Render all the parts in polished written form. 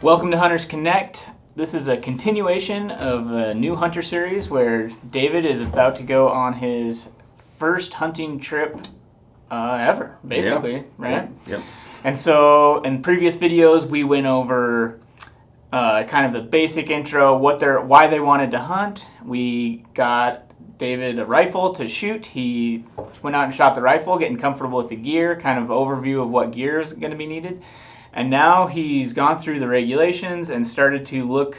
Welcome to Hunters Connect. This is a continuation of a new hunter series where David is about to go on his first hunting trip ever, basically, right? Yep. And so in previous videos, we went over kind of the basic intro, why they wanted to hunt. We got David a rifle to shoot. He went out and shot the rifle, getting comfortable with the gear, kind of overview of what gear is going to be needed. And now he's gone through the regulations and started to look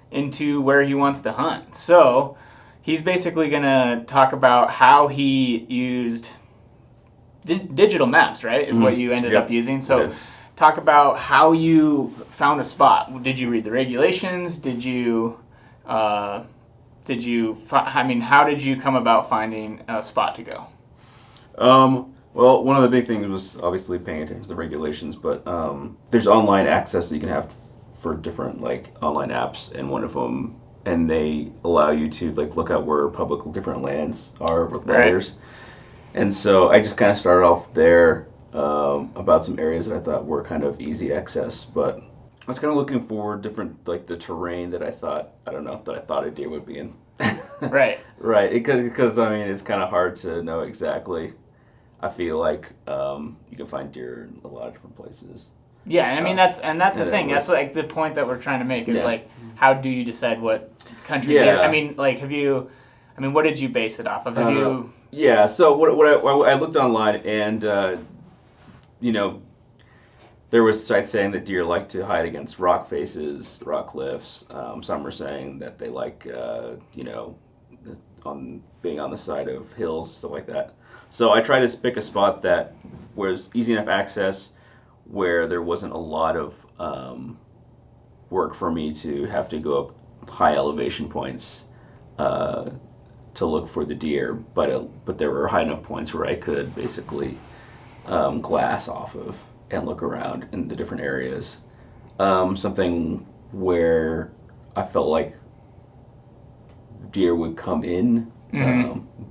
into where he wants to hunt. So he's basically going to talk about how he used digital maps, right, is what you ended up using. So talk about how you found a spot. Did you read the regulations? How did you come about finding a spot to go? Well, one of the big things was obviously paying attention to the regulations, but there's online access that you can have for different online apps, and one of them, and they allow you to look at where public different lands are with layers. And so I just kind of started off there about some areas that I thought were kind of easy access, but I was kind of looking for different the terrain that I thought a deer would be in. Right. Right, because I mean it's kind of hard to know exactly. I feel like you can find deer in a lot of different places. Yeah, I mean that's the thing. That's the point that we're trying to make is how do you decide what country deer? I mean, what did you base it off of? Yeah, so what I looked online and there was sites saying that deer like to hide against rock faces, rock cliffs. Some were saying that they like on being on the side of hills, stuff like that. So I tried to pick a spot that was easy enough access, where there wasn't a lot of work for me to have to go up high elevation points to look for the deer, but there were high enough points where I could basically glass off of and look around in the different areas. Something where I felt like deer would come in,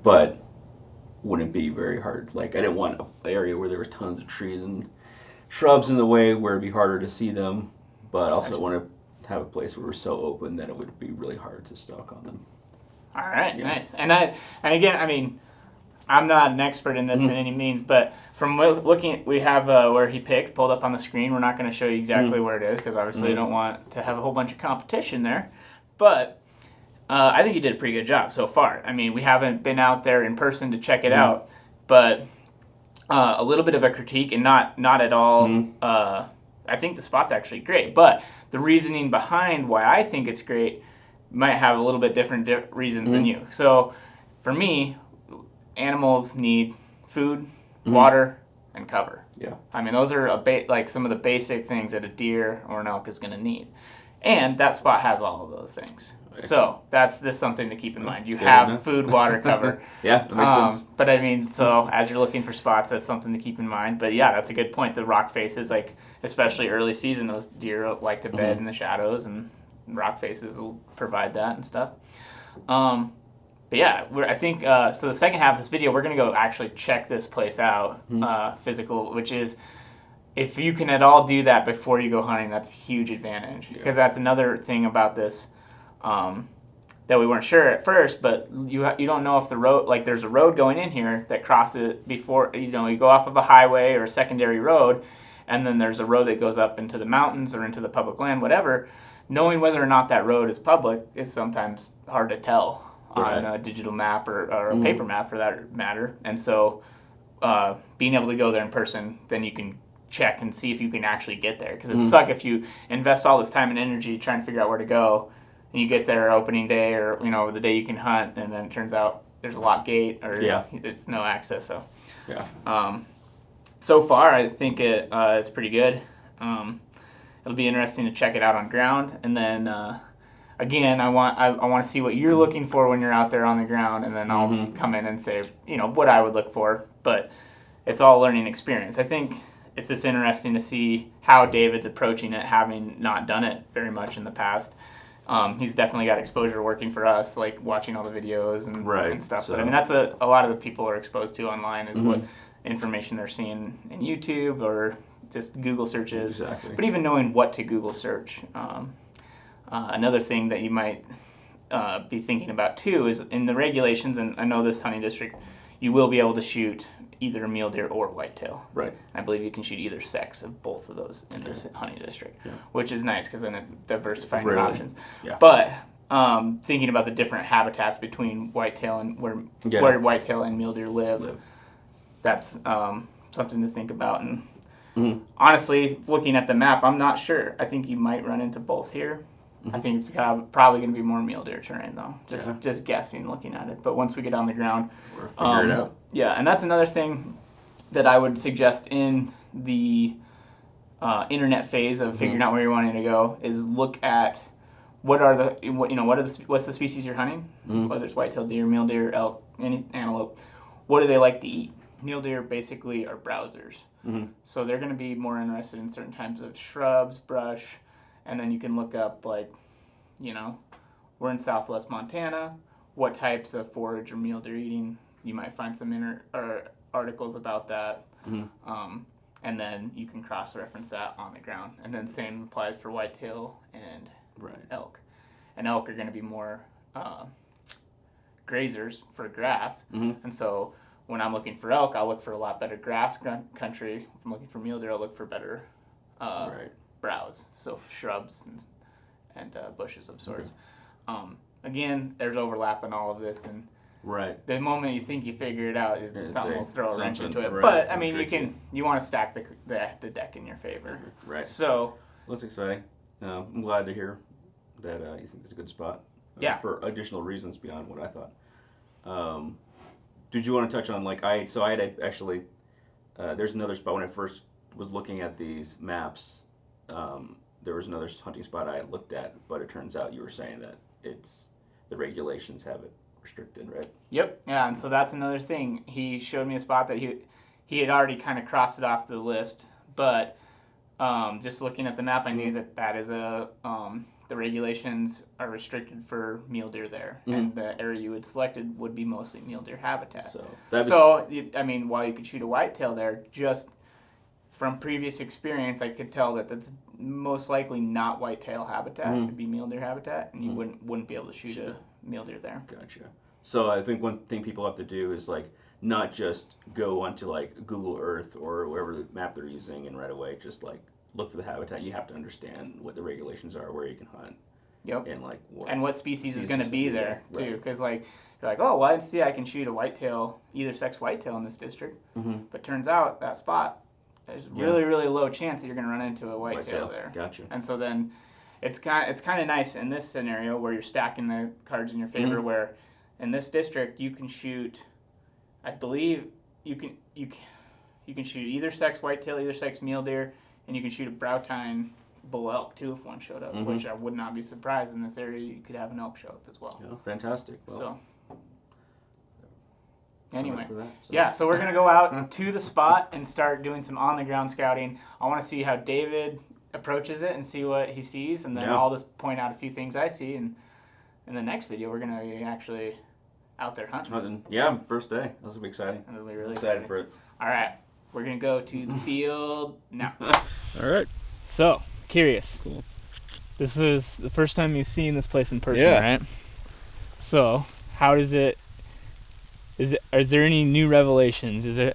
but wouldn't be very hard. I didn't want an area where there was tons of trees and shrubs in the way where it'd be harder to see them, but also want to have a place where we're so open that it would be really hard to stalk on them. All right, nice. And again, I mean, I'm not an expert in this in any means, but from looking, we have where he picked pulled up on the screen. We're not going to show you exactly where it is because obviously we don't want to have a whole bunch of competition there, but I think you did a pretty good job so far. I mean, we haven't been out there in person to check it out, but a little bit of a critique, and not at all. I think the spot's actually great, but the reasoning behind why I think it's great might have a little bit different reasons than you. So, for me, animals need food, water, and cover. Yeah. I mean, those are some of the basic things that a deer or an elk is going to need, and that spot has all of those things. So that's something to keep in mind. You have food, water, cover. Yeah, that makes sense. But I mean, so as you're looking for spots, that's something to keep in mind. But yeah, that's a good point. The rock faces, especially early season, those deer like to bed in the shadows, and rock faces will provide that and stuff. But yeah, I think so. The second half of this video, we're gonna go actually check this place out, physical, which is. If you can at all do that before you go hunting, that's a huge advantage. Because that's another thing about this. That we weren't sure at first, but you don't know if the road, there's a road going in here that crosses before, you go off of a highway or a secondary road, and then there's a road that goes up into the mountains or into the public land, whatever. Knowing whether or not that road is public is sometimes hard to tell on a digital map or a paper map for that matter. And so being able to go there in person, then you can check and see if you can actually get there. Because it'd suck if you invest all this time and energy trying to figure out where to go, and you get there opening day or the day you can hunt, and then it turns out there's a locked gate or it's no access. So so far I think it's pretty good. It'll be interesting to check it out on ground, and then again I want to see what you're looking for when you're out there on the ground, and then I'll come in and say what I would look for. But it's all learning experience. I think it's just interesting to see how David's approaching it, having not done it very much in the past. He's definitely got exposure working for us, watching all the videos and stuff. So. But I mean, that's a lot of the people are exposed to online is what information they're seeing in YouTube or just Google searches. Exactly. But even knowing what to Google search. Another thing that you might be thinking about too is in the regulations, and I know this hunting district, you will be able to shoot either mule deer or whitetail. Right. I believe you can shoot either sex of both of those in this hunting district, Yeah. which is nice because then it diversifies your Really? options. Yeah. But thinking about the different habitats between whitetail and where whitetail and mule deer live. That's something to think about. And honestly, looking at the map, I'm not sure. I think you might run into both here. I think it's probably going to be more mule deer terrain, though. Just guessing, looking at it. But once we get on the ground, We'll figure it out. Yeah, and that's another thing that I would suggest in the internet phase of figuring out where you're wanting to go is look at what's the species you're hunting, whether it's white-tailed deer, mule deer, elk, any antelope. What do they like to eat? Mule deer basically are browsers, so they're going to be more interested in certain types of shrubs, brush, and then you can look up we're in southwest Montana. What types of forage are mule deer eating? You might find some articles about that, and then you can cross-reference that on the ground. And then same applies for whitetail and elk. And elk are going to be more grazers for grass, and so when I'm looking for elk, I'll look for a lot better grass country. If I'm looking for mule deer, I'll look for better browse, so shrubs and bushes of sorts. Again, there's overlap in all of this, and the moment you think you figure it out, something will throw a wrench into it. But I mean, you want to stack the deck in your favor. Right. So that's exciting. I'm glad to hear that you think it's a good spot. For additional reasons beyond what I thought. Did you want to touch on I had actually there's another spot when I first was looking at these maps. There was another hunting spot I had looked at, but it turns out you were saying that the regulations have it restricted, right? Yep. Yeah, and so that's another thing. He showed me a spot that he had already kind of crossed it off the list, but just looking at the map, I knew that is the regulations are restricted for mule deer there, and the area you had selected would be mostly mule deer habitat. I mean, while you could shoot a whitetail there, just from previous experience, I could tell that that's most likely not whitetail habitat. It would be mule deer habitat, and you wouldn't be able to shoot a mule deer there. Gotcha. So I think one thing people have to do is not just go onto Google Earth or wherever the map they're using and right away just look for the habitat. You have to understand what the regulations are, where you can hunt. Yep. And what species is going to be there too, because you're oh, well, I can shoot a whitetail, either sex whitetail in this district, but turns out that spot, there's really, really low chance that you're going to run into a whitetail there. Gotcha. And so then it's kind of nice in this scenario where you're stacking the cards in your favor, where in this district you can shoot, I believe you can shoot either sex whitetail, either sex mule deer, and you can shoot a brow tine bull elk too if one showed up, which I would not be surprised in this area you could have an elk show up as well. Yeah, fantastic. Well, anyway, so we're going to go out to the spot and start doing some on-the-ground scouting. I want to see how David approaches it and see what he sees, and then I'll just point out a few things I see, and in the next video we're going to be actually out there hunting. First day. That's going to be exciting. It'll be really excited for it. All right, we're going to go to the field now. All right. So, curious. Cool. This is the first time you've seen this place in person, Yeah. right? So, how does it? Is there any new revelations? Is there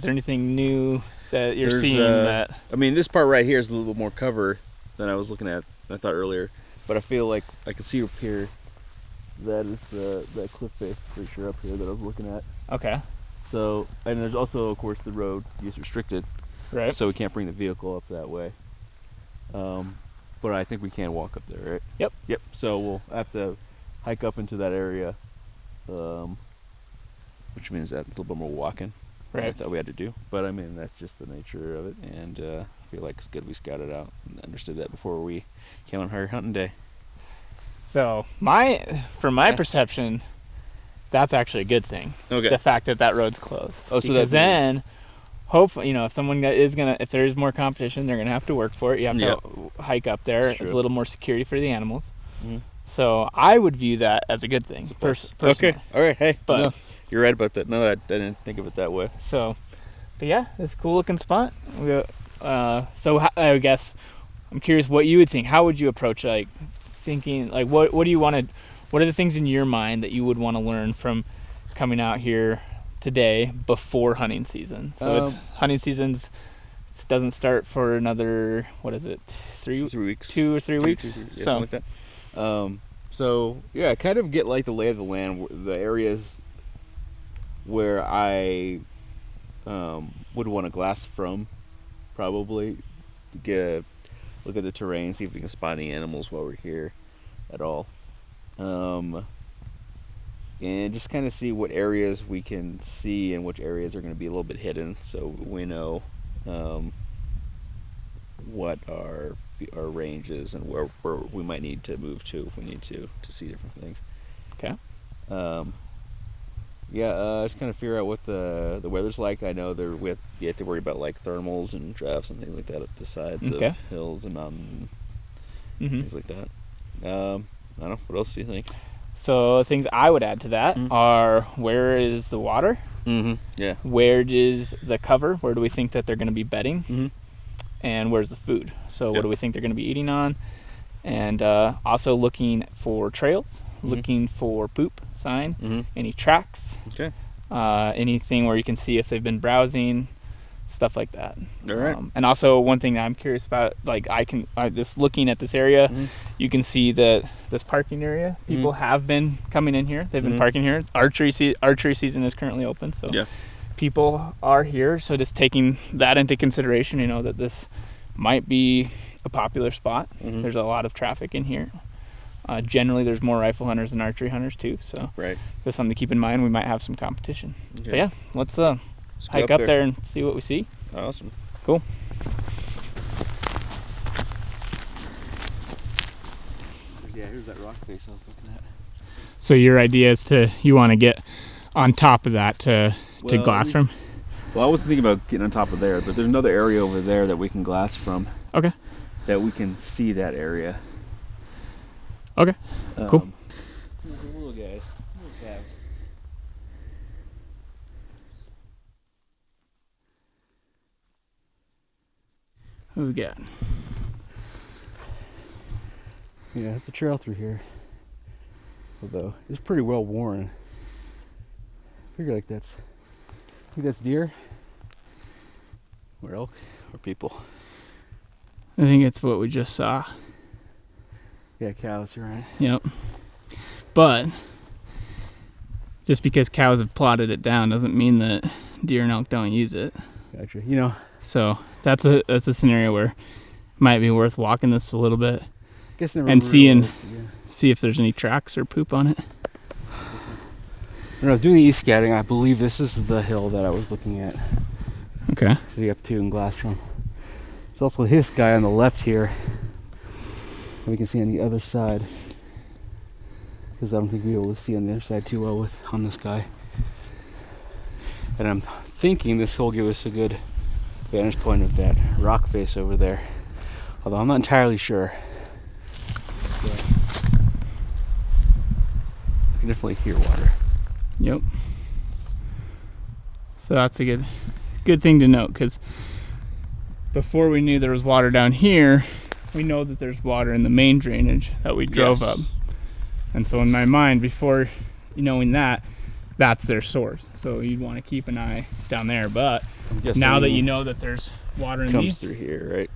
anything new that you're seeing? That I mean, this part right here is a little bit more cover than I was looking at. I thought earlier, but I feel like I can see up here. That is that cliff face feature up here that I was looking at. Okay. So, and there's also, of course, the road is restricted, Right. so we can't bring the vehicle up that way. But I think we can walk up there, right? Yep. Yep. So we'll have to hike up into that area, which means that a little bit more walking. Right. I thought we had to do, but I mean that's just the nature of it, and I feel like it's good we scouted out and understood that before we came on our hunting day. So from my perception, that's actually a good thing. Okay. The fact that road's closed. Oh, so because that then, hopefully, if someone if there is more competition, they're gonna have to work for it. You have to hike up there. It's a little more security for the animals. Mm-hmm. So I would view that as a good thing. Personally. Okay. All right. Hey, But no, you're right about that. No, I didn't think of it that way. but yeah, it's a cool looking spot. We got I guess I'm curious what you would think. How would you approach like thinking like what do you want to? What are the things in your mind that you would want to learn from coming out here today before hunting season? So it's hunting season's it doesn't start for another, what is it, 3 weeks, 2 or 3 weeks, yeah, so something like that. So yeah, kind of get like the lay of the land, the areas where I would want to glass from, probably get a look at the terrain, see if we can spot any animals while we're here at all, and just kind of see what areas we can see and which areas are going to be a little bit hidden, so we know what our range is and where we might need to move to if we need to see different things. Okay. Just kind of figure out what the weather's like. I know you have to worry about like thermals and drafts and things like that up the sides of hills and mountains, things like that. I don't know. What else do you think? So things I would add to that are, where is the water? Yeah. Where is the cover? Where do we think that they're going to be bedding? And where's the food? So what do we think they're going to be eating on? And also looking for trails, looking for poop sign, any tracks, anything where you can see if they've been browsing, stuff like that. All right. And also one thing that I'm curious about, like just looking at this area, you can see that this parking area, people have been coming in here. They've been parking here. Archery season is currently open, so people are here. So just taking that into consideration, you know, that this might be a popular spot. There's a lot of traffic in here. Generally, there's more rifle hunters than archery hunters too, so that's something to keep in mind. We might have some competition. So yeah, let's hike up there and see what we see. Awesome. Cool. Yeah, here's that rock face I was looking at. So your idea is you want to get on top of that to glass from? Well, I wasn't thinking about getting on top of there, but there's another area over there that we can glass from. Okay. That we can see that area. Okay. Cool. Little guys. Little calves. What we got? Yeah, it's a trail through here. Although it's pretty well worn. I figure like I think that's deer or elk or people. I think it's what we just saw. Yeah, cows, you're right. Yep. But just because cows have plotted it down doesn't mean that deer and elk don't use it. Gotcha. You know. So that's a scenario where it might be worth walking this a little bit. Guess never and see if there's any tracks or poop on it. When I was doing the e-scouting, I believe this is the hill that I was looking at. Okay. To get up to and glass from. There's also this guy on the left here. We can see on the other side, because I don't think we'll be able to see on the other side too well on this guy. And I'm thinking this will give us a good vantage point of that rock face over there, although I'm not entirely sure. I can definitely hear water. Yep. So that's a good thing to note, because before we knew there was water down here, we know that there's water in the main drainage that we drove up. And so in my mind, before knowing that, that's their source. So you'd want to keep an eye down there. But now that you know that there's water in comes these, through here, right?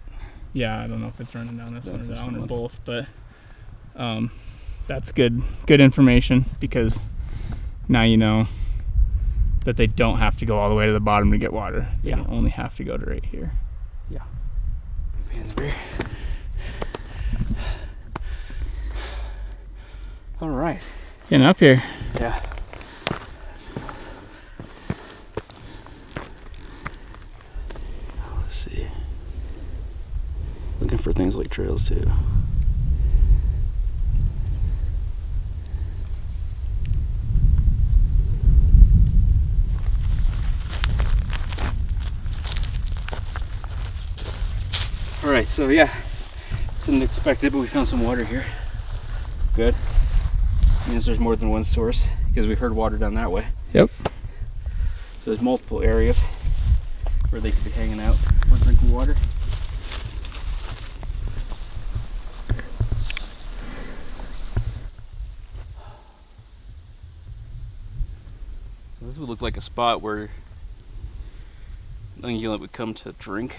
Yeah, I don't know if it's running down this one or that one or both, but that's good information, because now you know that they don't have to go all the way to the bottom to get water. They only have to go to right here. Yeah. In the rear. All right. Getting up here. Yeah. Let's see. Looking for things like trails too. All right, so yeah, didn't expect it, but we found some water here. Good. Means there's more than one source, because we've heard water down that way. Yep. So there's multiple areas where they could be hanging out or drinking water. This would look like a spot where ungulate would come to drink.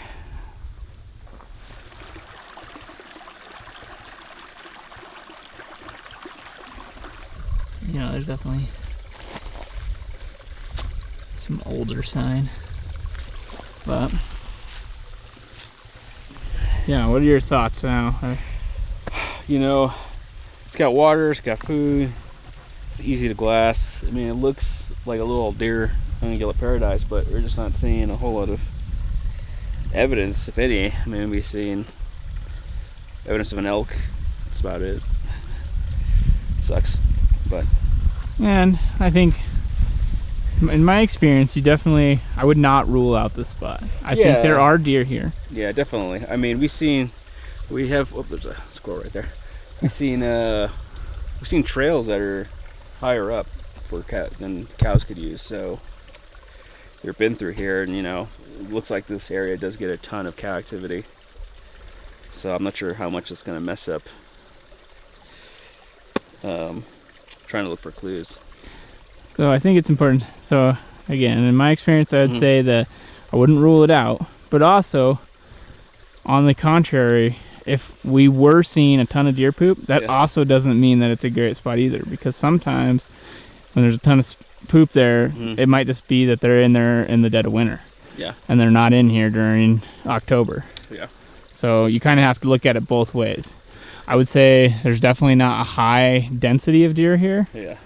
You know, there's definitely some older sign, but yeah, what are your thoughts now? You know, it's got water, it's got food, it's easy to glass. I mean, it looks like a little deer ungulate paradise, but we're just not seeing a whole lot of evidence, if any. I mean, we're seeing evidence of an elk. That's about it. Sucks, but. And I think, in my experience, I would not rule out this spot. I think there are deer here. Yeah, definitely. I mean, we have, oh, there's a squirrel right there. We've seen trails that are higher up for than cows could use. So they've been through here, and you know, it looks like this area does get a ton of cow activity. So I'm not sure how much it's going to mess up. Trying to look for clues. So I think it's important. So again, in my experience, I would say that I wouldn't rule it out. But also, on the contrary, if we were seeing a ton of deer poop, that also doesn't mean that it's a great spot either. Because sometimes when there's a ton of poop there, it might just be that they're in there in the dead of winter. Yeah. And they're not in here during October. Yeah. So you kind of have to look at it both ways. I would say there's definitely not a high density of deer here. Yeah.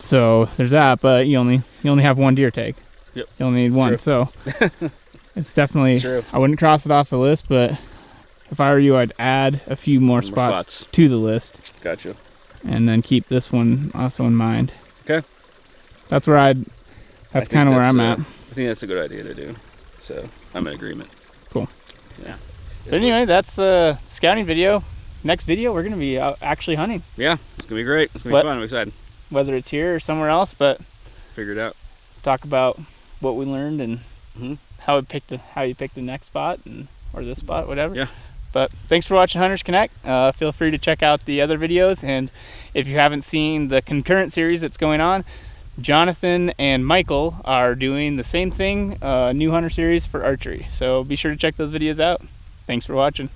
So there's that, but you only have one deer tag. Yep. You only need one. True. So it's definitely, true. I wouldn't cross it off the list, but if I were you, I'd add a few more spots to the list. Gotcha. And then keep this one also in mind. Okay. That's kind of where I'm at. I think that's a good idea to do. So I'm in agreement. Cool. Yeah. But anyway, that's the scouting video. Next video, we're going to be out actually hunting. Yeah, it's going to be great. It's going to be fun. I'm excited. Whether it's here or somewhere else, but figure it out. Talk about what we learned and how you picked the next spot or this spot, whatever. Yeah. But thanks for watching Hunters Connect. Feel free to check out the other videos, and if you haven't seen the concurrent series that's going on, Jonathan and Michael are doing the same thing, new hunter series for archery. So be sure to check those videos out. Thanks for watching.